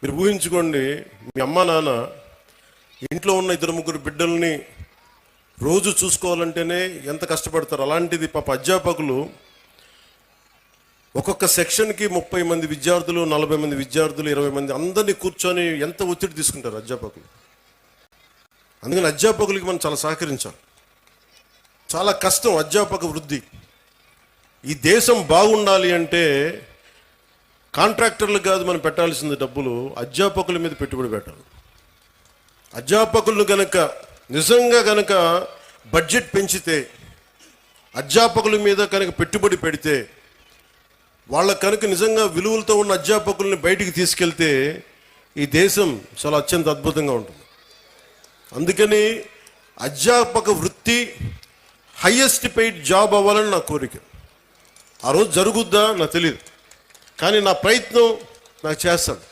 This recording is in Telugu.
మీరు ఊహించుకోండి, మీ అమ్మ నాన్న ఇంట్లో ఉన్న 2-3 బిడ్డల్ని రోజు చూసుకోవాలంటేనే ఎంత కష్టపడతారు. అలాంటిది పాప అధ్యాపకులు ఒక్కొక్క సెక్షన్కి 30 మంది విద్యార్థులు, 40 మంది విద్యార్థులు, 20 మంది అందరినీ కూర్చొని ఎంత ఒత్తిడి తీసుకుంటారు అధ్యాపకులు. అందుకని అధ్యాపకులకి మనం చాలా సహకరించాలి. చాలా కష్టం అధ్యాపక వృద్ధి. ఈ దేశం బాగుండాలి అంటే కాంట్రాక్టర్లు కాదు మనం పెట్టాల్సింది డబ్బులు, అధ్యాపకుల మీద పెట్టుబడి పెట్టాలి. అధ్యాపకులను కనుక నిజంగా కనుక బడ్జెట్ పెంచితే, అధ్యాపకుల మీద కనుక పెట్టుబడి పెడితే, వాళ్ళ కనుక నిజంగా విలువలతో ఉన్న అధ్యాపకుల్ని బయటికి తీసుకెళ్తే ఈ దేశం చాలా అత్యంత అద్భుతంగా ఉంటుంది. అందుకని అధ్యాపక వృత్తి హైయెస్ట్ పెయిడ్ జాబ్ అవ్వాలని నా కోరిక. ఆ రోజు జరుగుద్దా నాకు తెలియదు, కానీ నా ప్రయత్నం నాకు చేస్తాను.